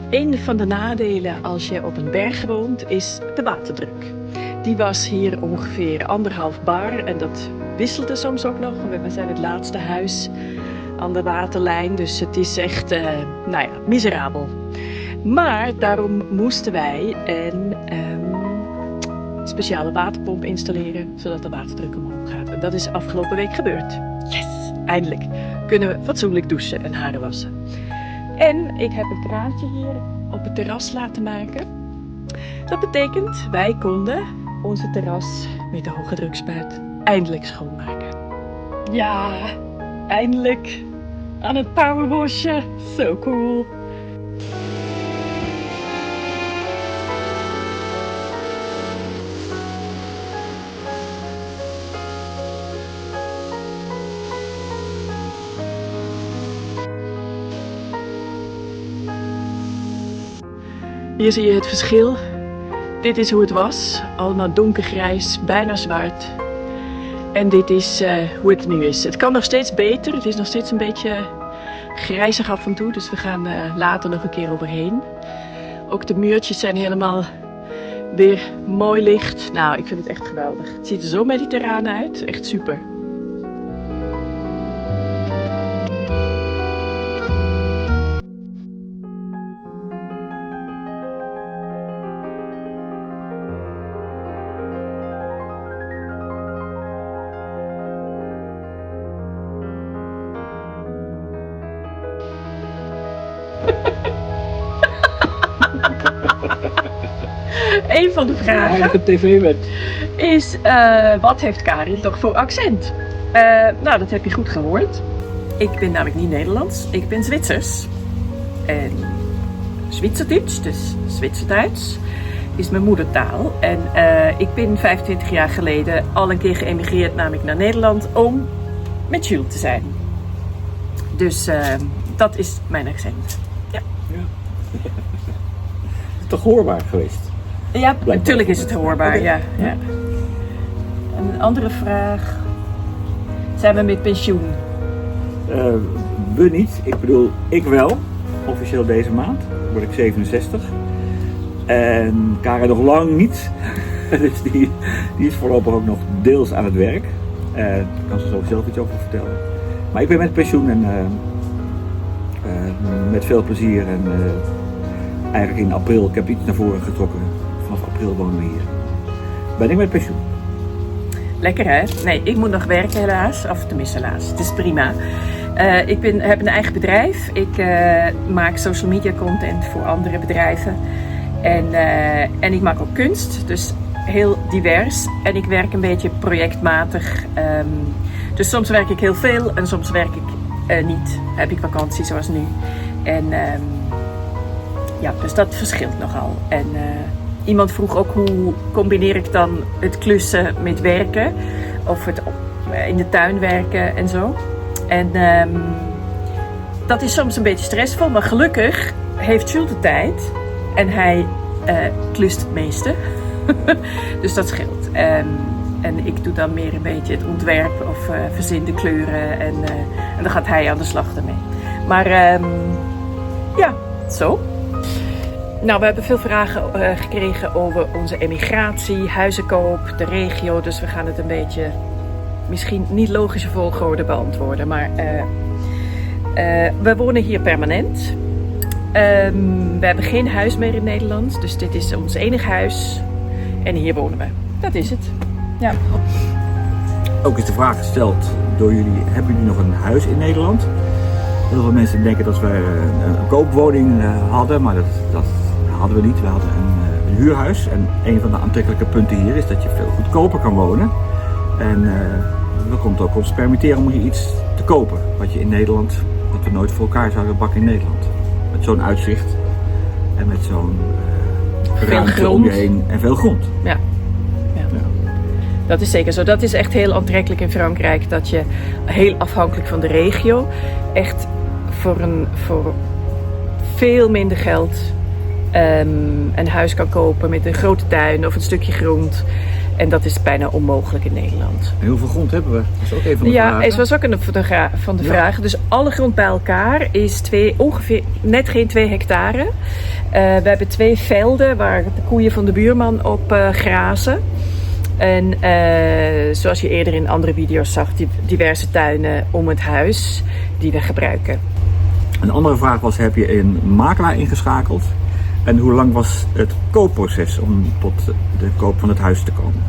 Een van de nadelen als je op een berg woont is de waterdruk. Die was hier ongeveer 1,5 bar en dat wisselde soms ook nog. We zijn het laatste huis aan de waterlijn, dus het is echt miserabel. Maar daarom moesten wij een speciale waterpomp installeren, zodat de waterdruk omhoog gaat. En dat is afgelopen week gebeurd. Yes! Eindelijk kunnen we fatsoenlijk douchen en haren wassen. En ik heb een kraantje hier op het terras laten maken. Dat betekent, wij konden onze terras met de hoge drukspuit eindelijk schoonmaken. Ja, eindelijk aan het powerwashen. Zo cool. Hier zie je het verschil. Dit is hoe het was. Allemaal donkergrijs, bijna zwart. En dit is hoe het nu is. Het kan nog steeds beter. Het is nog steeds een beetje grijzig af en toe. Dus we gaan later nog een keer overheen. Ook de muurtjes zijn helemaal weer mooi licht. Nou, ik vind het echt geweldig. Het ziet er zo mediterraan uit. Echt super. Een van de vragen is, wat heeft Karin toch voor accent? Nou, dat heb je goed gehoord. Ik ben namelijk niet Nederlands, ik ben Zwitsers. En Zwitserduits, dus Zwitserduits, is mijn moedertaal. En ik ben 25 jaar geleden al een keer geëmigreerd namelijk naar Nederland om met Jules te zijn. Dus dat is mijn accent. Ja. Toch hoorbaar geweest? Ja, natuurlijk is het hoorbaar, okay. Ja. En een andere vraag. Zijn we met pensioen? We niet. Ik bedoel, ik wel. Officieel deze maand. Word ik 67. En Karin nog lang niet. Dus die is voorlopig ook nog deels aan het werk. Daar kan ze zo zelf iets over vertellen. Maar ik ben met pensioen en met veel plezier. En eigenlijk in april, ik heb iets naar voren getrokken. Vanaf april wonen we hier. Ben ik met pensioen. Lekker hè? Nee, ik moet nog werken helaas. Of tenminste helaas, het is prima. Ik heb een eigen bedrijf. Ik maak social media content voor andere bedrijven. En ik maak ook kunst, dus heel divers. En ik werk een beetje projectmatig. Dus soms werk ik heel veel en soms werk ik niet. Heb ik vakantie zoals nu. En ja, dus dat verschilt nogal. En iemand vroeg ook hoe combineer ik dan het klussen met werken. Of het in de tuin werken en zo. En dat is soms een beetje stressvol. Maar gelukkig heeft Jules de tijd. En hij klust het meeste. Dus dat scheelt. En ik doe dan meer een beetje het ontwerp of verzin de kleuren. En dan gaat hij aan de slag ermee. Maar ja, zo. Nou, we hebben veel vragen gekregen over onze emigratie, huizenkoop, de regio. Dus we gaan het een beetje, misschien niet logische volgorde beantwoorden. Maar we wonen hier permanent. We hebben geen huis meer in Nederland. Dus dit is ons enig huis. En hier wonen we. Dat is het. Ja. Ook is de vraag gesteld door jullie, hebben jullie nog een huis in Nederland? Heel veel mensen denken dat we een koopwoning hadden, maar dat hadden we niet. We hadden een huurhuis en een van de aantrekkelijke punten hier is dat je veel goedkoper kan wonen. En dat komt ook ons permitteren om hier iets te kopen, wat je in Nederland, wat we nooit voor elkaar zouden bakken in Nederland. Met zo'n uitzicht en met zo'n ruimte om je heen en veel grond. Ja. Ja. Dat is zeker zo. Dat is echt heel aantrekkelijk in Frankrijk. Dat je heel afhankelijk van de regio echt voor veel minder geld een huis kan kopen met een grote tuin of een stukje grond. En dat is bijna onmogelijk in Nederland. En hoeveel grond hebben we? Dat is ook een van de vragen. Ja, het was ook een van de vragen. Dus alle grond bij elkaar is ongeveer net geen 2 hectare. We hebben 2 velden waar de koeien van de buurman op grazen. En zoals je eerder in andere video's zag, diverse tuinen om het huis die we gebruiken. Een andere vraag was, heb je een makelaar ingeschakeld? En hoe lang was het koopproces om tot de koop van het huis te komen?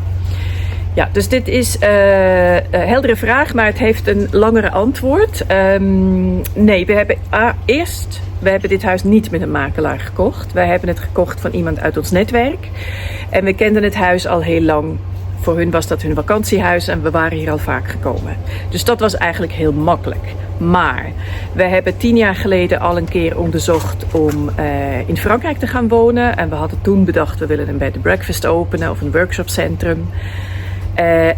Ja, dus dit is een heldere vraag, maar het heeft een langere antwoord. Nee, we hebben dit huis niet met een makelaar gekocht. Wij hebben het gekocht van iemand uit ons netwerk. En we kenden het huis al heel lang. Voor hun was dat hun vakantiehuis en we waren hier al vaak gekomen. Dus dat was eigenlijk heel makkelijk. Maar we hebben 10 jaar geleden al een keer onderzocht om in Frankrijk te gaan wonen. En we hadden toen bedacht, we willen een bed and breakfast openen of een workshopcentrum.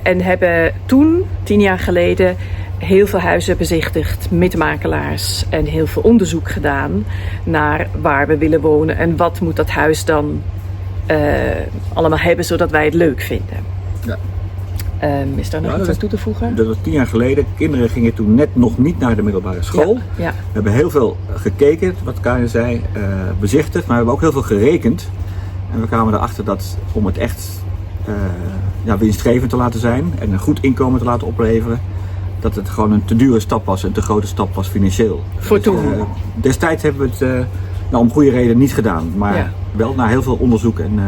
En hebben toen, 10 jaar geleden, heel veel huizen bezichtigd met makelaars. En heel veel onderzoek gedaan naar waar we willen wonen. En wat moet dat huis dan allemaal hebben zodat wij het leuk vinden. Ja. Is daar nog iets aan toe te voegen? Dat was 10 jaar geleden. Kinderen gingen toen net nog niet naar de middelbare school. Ja. We hebben heel veel gekeken, wat Karin zei, bezichtigd, maar we hebben ook heel veel gerekend. En we kwamen erachter dat om het echt winstgevend te laten zijn en een goed inkomen te laten opleveren, dat het gewoon een te dure stap was, een te grote stap was financieel. Voor toen? Destijds hebben we het om goede reden niet gedaan, maar wel na heel veel onderzoek en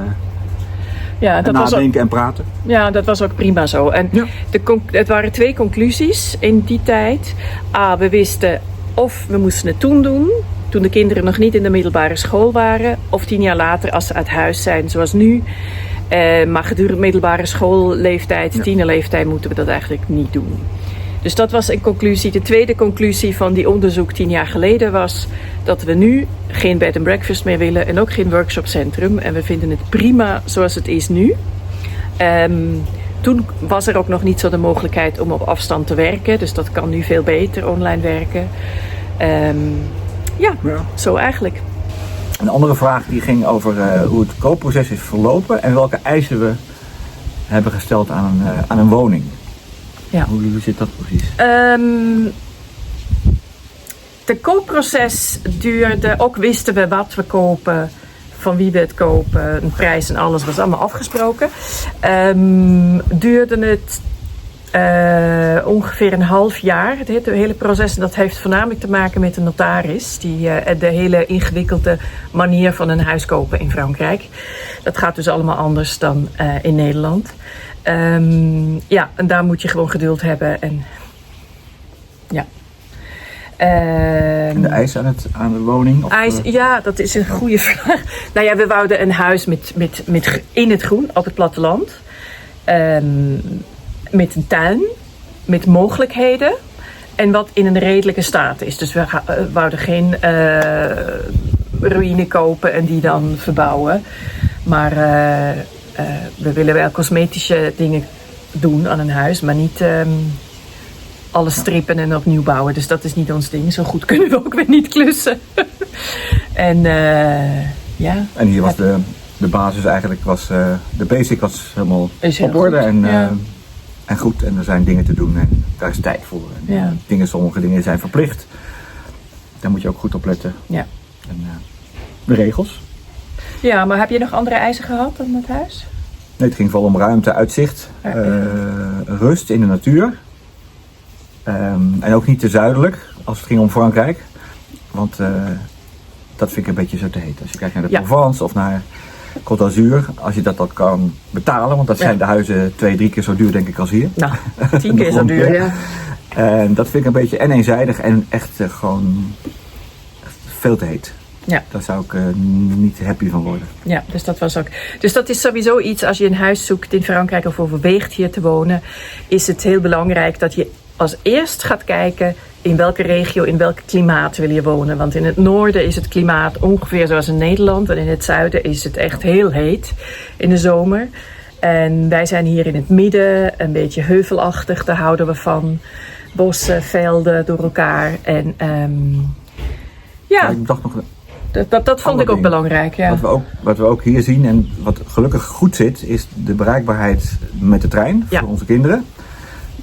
nadenken en praten. Ja, dat was ook prima zo. En het waren 2 conclusies in die tijd. We wisten of we moesten het toen doen, toen de kinderen nog niet in de middelbare school waren, of 10 jaar later als ze uit huis zijn, zoals nu. Maar gedurende middelbare schoolleeftijd, tienerleeftijd, moeten we dat eigenlijk niet doen. Dus dat was een conclusie. De tweede conclusie van die onderzoek 10 jaar geleden was dat we nu geen bed and breakfast meer willen en ook geen workshopcentrum. En we vinden het prima zoals het is nu. Toen was er ook nog niet zo de mogelijkheid om op afstand te werken. Dus dat kan nu veel beter, online werken. Zo eigenlijk. Een andere vraag die ging over hoe het koopproces is verlopen en welke eisen we hebben gesteld aan een woning. Ja. Hoe zit dat precies? Het koopproces duurde, ook wisten we wat we kopen, van wie we het kopen, een prijs en alles was allemaal afgesproken. Duurde het ongeveer een half jaar, het hele proces. En dat heeft voornamelijk te maken met de notaris, die de hele ingewikkelde manier van een huis kopen in Frankrijk. Dat gaat dus allemaal anders dan in Nederland. En daar moet je gewoon geduld hebben. En en de eisen aan de woning? Ja, dat is een goede vraag. Nou ja, we wouden een huis met in het groen, op het platteland. Met een tuin, met mogelijkheden. En wat in een redelijke staat is. Dus we wouden geen ruïne kopen en die dan verbouwen. Maar we willen wel cosmetische dingen doen aan een huis, maar niet alles strippen en opnieuw bouwen. Dus dat is niet ons ding. Zo goed kunnen we ook weer niet klussen. En hier was de basis eigenlijk, de basic was helemaal op orde en goed. En er zijn dingen te doen en daar is tijd voor. En sommige dingen zijn verplicht. Daar moet je ook goed op letten. Ja. En de regels. Ja, maar heb je nog andere eisen gehad dan het huis? Nee, het ging vooral om ruimte, uitzicht, rust in de natuur. En ook niet te zuidelijk als het ging om Frankrijk. Want dat vind ik een beetje zo te heet. Als je kijkt naar de Provence of naar Côte d'Azur, als je dat kan betalen, want dat zijn de huizen 2-3 keer zo duur denk ik als hier. Nou, 10 keer zo duur, ja. En dat vind ik een beetje eenzijdig en echt gewoon veel te heet. Ja. Daar zou ik niet happy van worden. Ja, dus dat was ook. Dus dat is sowieso iets, als je een huis zoekt in Frankrijk of overweegt hier te wonen, is het heel belangrijk dat je als eerst gaat kijken in welke regio, in welk klimaat wil je wonen. Want in het noorden is het klimaat ongeveer zoals in Nederland en in het zuiden is het echt heel heet in de zomer. En wij zijn hier in het midden, een beetje heuvelachtig, daar houden we van. Bossen, velden door elkaar. En Ik dacht nog dat vond ik ook ding. belangrijk. Ja. Wat we ook hier zien en wat gelukkig goed zit, is de bereikbaarheid met de trein voor onze kinderen.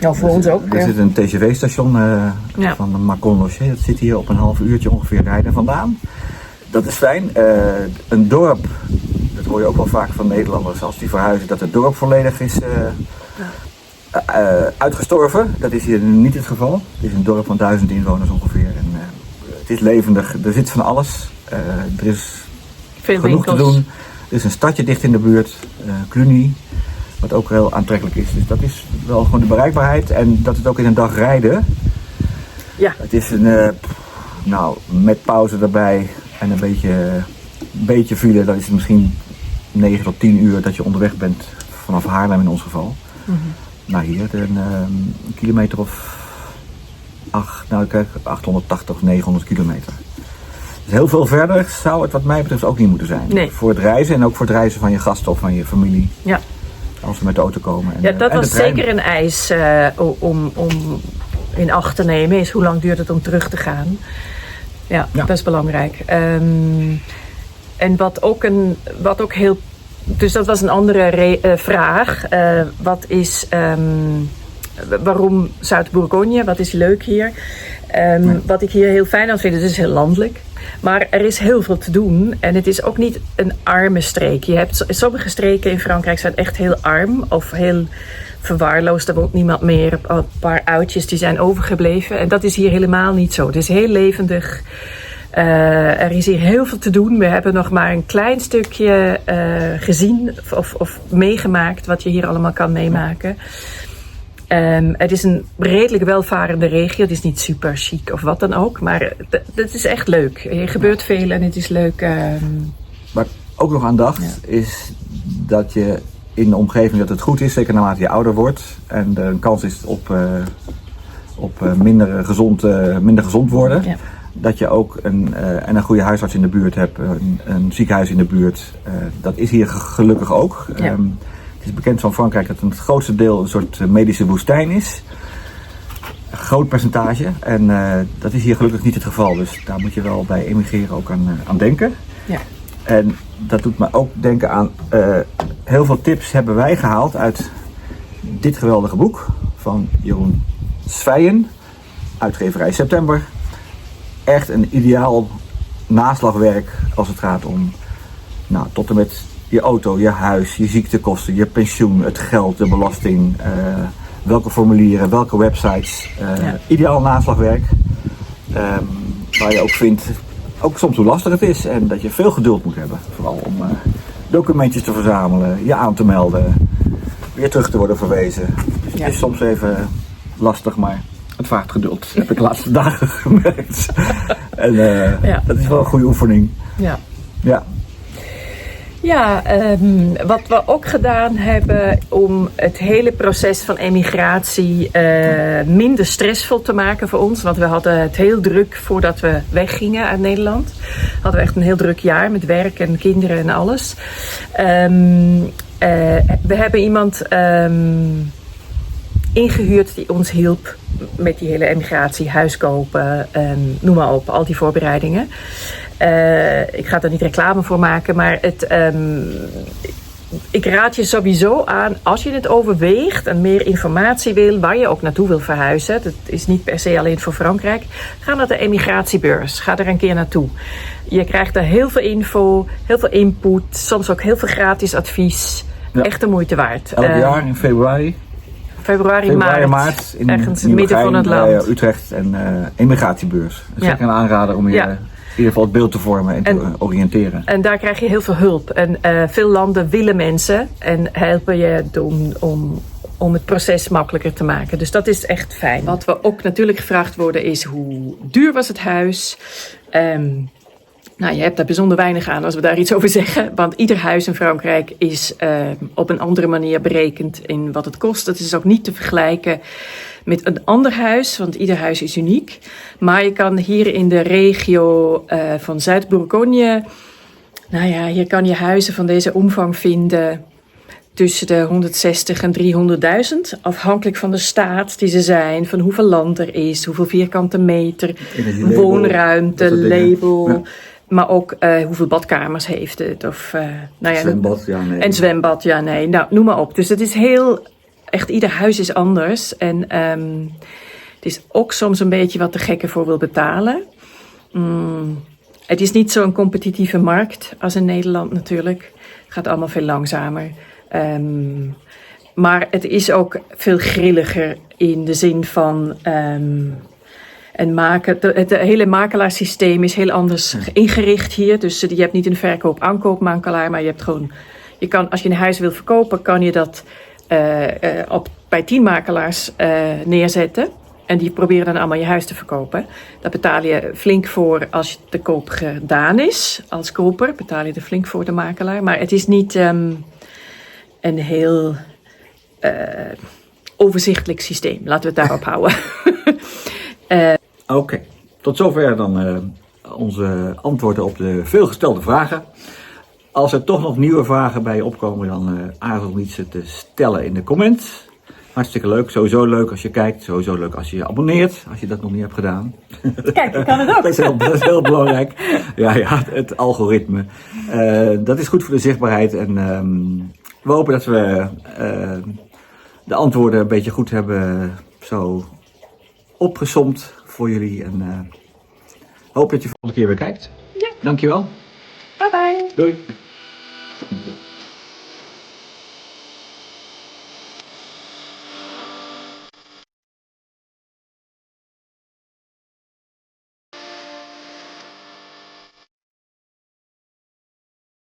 Ja, voor ons ook. Er zit een TGV-station Ja. van Macon Loger. Dat zit hier op een half uurtje ongeveer rijden vandaan. Dat is fijn. Een dorp, dat hoor je ook wel vaak van Nederlanders als die verhuizen, dat het dorp volledig is uitgestorven. Dat is hier niet het geval. Het is een dorp van 1000 inwoners ongeveer. En, het is levendig. Er zit van alles. Er is Veel genoeg winkels. te doen. Er is een stadje dicht in de buurt. Cluny. Wat ook heel aantrekkelijk is. Dus dat is wel gewoon de bereikbaarheid. En dat het ook in een dag rijden. Ja. Het is met pauze erbij en een beetje file. Dan is het misschien 9 tot 10 uur dat je onderweg bent. Vanaf Haarlem in ons geval. Naar hier. Een kilometer of 880 of 900 kilometer. Dus heel veel verder zou het wat mij betreft ook niet moeten zijn. Nee. Voor het reizen en ook voor het reizen van je gasten of van je familie. Ja. Als we met de auto komen. En, Ja, dat en was de trein. zeker een eis om in acht te nemen. Is hoe lang duurt het om terug te gaan? Ja, Ja. dat is belangrijk. En wat ook heel... Dus dat was een andere vraag. Wat is... waarom Zuid-Bourgogne? Wat is leuk hier? Wat ik hier heel fijn aan vind, het is heel landelijk. Maar er is heel veel te doen. En het is ook niet een arme streek. Je hebt sommige streken in Frankrijk zijn echt heel arm. Of heel verwaarloosd. Er woont niemand meer. Een paar oudjes die zijn overgebleven. En dat is hier helemaal niet zo. Het is heel levendig. Er is hier heel veel te doen. We hebben nog maar een klein stukje gezien of meegemaakt. Wat je hier allemaal kan meemaken. Het is een redelijk welvarende regio. Het is niet super chic of wat dan ook. Maar het is echt leuk. Er gebeurt veel en het is leuk. Waar ik ook nog aan dacht, is dat je in de omgeving dat het goed is, zeker naarmate je ouder wordt. En er een kans is op minder gezond worden. Ja. Dat je ook een goede huisarts in de buurt hebt, een ziekenhuis in de buurt. Dat is hier gelukkig ook. Ja. Het is bekend van Frankrijk dat het grootste deel een soort medische woestijn is. Een groot percentage. En dat is hier gelukkig niet het geval. Dus daar moet je wel bij emigreren ook aan denken. Ja. En dat doet me ook denken aan... heel veel tips hebben wij gehaald uit dit geweldige boek van Jeroen Svijen. Uitgeverij September. Echt een ideaal naslagwerk als het gaat om... tot en met je auto, je huis, je ziektekosten, je pensioen, het geld, de belasting, welke formulieren, welke websites. Ideaal naslagwerk. Waar je ook vindt, ook soms hoe lastig het is en dat je veel geduld moet hebben. Vooral om documentjes te verzamelen, je aan te melden, weer terug te worden verwezen. Dus het is soms even lastig, maar het vaart geduld. Dat heb ik de laatste dagen gemerkt. En dat is wel een goede oefening. Ja. Ja. Ja, wat we ook gedaan hebben om het hele proces van emigratie minder stressvol te maken voor ons. Want we hadden het heel druk voordat we weggingen uit Nederland. Hadden we echt een heel druk jaar met werk en kinderen en alles. We hebben iemand ingehuurd die ons hielp met die hele emigratie, huis kopen, noem maar op, al die voorbereidingen. Ik ga er niet reclame voor maken, maar ik raad je sowieso aan, als je het overweegt en meer informatie wil, waar je ook naartoe wil verhuizen, dat is niet per se alleen voor Frankrijk, ga naar de emigratiebeurs, ga er een keer naartoe. Je krijgt daar heel veel info, heel veel input, soms ook heel veel gratis advies. Ja. Echt de moeite waard. Elk jaar in februari, maart in ergens in het midden van het land. Utrecht en emigratiebeurs. Dat is zeker een aanrader om je in ieder geval het beeld te vormen en te oriënteren. En daar krijg je heel veel hulp. En veel landen willen mensen en helpen je om het proces makkelijker te maken. Dus dat is echt fijn. Wat we ook natuurlijk gevraagd worden is, hoe duur was het huis? Je hebt daar bijzonder weinig aan als we daar iets over zeggen. Want ieder huis in Frankrijk is op een andere manier berekend in wat het kost. Het is ook niet te vergelijken met een ander huis, want ieder huis is uniek. Maar je kan hier in de regio van Zuid-Bourgogne... hier kan je huizen van deze omvang vinden tussen de 160 en 300.000. Afhankelijk van de staat die ze zijn, van hoeveel land er is, hoeveel vierkante meter, Energielabel, woonruimte, dat soort dingen. label. Ja. Maar ook hoeveel badkamers heeft het. Of, nou ja, Zwembad, ja, nee. en zwembad, ja, nee. Nou, noem maar op. Dus het is echt ieder huis is anders. En het is ook soms een beetje wat de gekken voor wil betalen. Het is niet zo'n competitieve markt als in Nederland natuurlijk. Het gaat allemaal veel langzamer. Maar het is ook veel grilliger in de zin van... het hele makelaarssysteem is heel anders ingericht hier. Dus je hebt niet een verkoop-aankoopmakelaar, maar je hebt gewoon... als je een huis wil verkopen, kan je dat bij 10 makelaars neerzetten. En die proberen dan allemaal je huis te verkopen. Daar betaal je flink voor als de koop gedaan is. Als koper betaal je er flink voor de makelaar. Maar het is niet een heel overzichtelijk systeem. Laten we het daarop houden. Oké, tot zover dan onze antwoorden op de veelgestelde vragen. Als er toch nog nieuwe vragen bij je opkomen, dan aarzel niet ze te stellen in de comments. Hartstikke leuk, sowieso leuk als je kijkt, sowieso leuk als je je abonneert, als je dat nog niet hebt gedaan. Kijk, ik kan het ook. Dat is heel belangrijk. Ja, het algoritme. Dat is goed voor de zichtbaarheid en we hopen dat we de antwoorden een beetje goed hebben zo opgesomd voor jullie. En hoop dat je volgende keer weer kijkt. Ja. Dankjewel. Bye bye. Doei.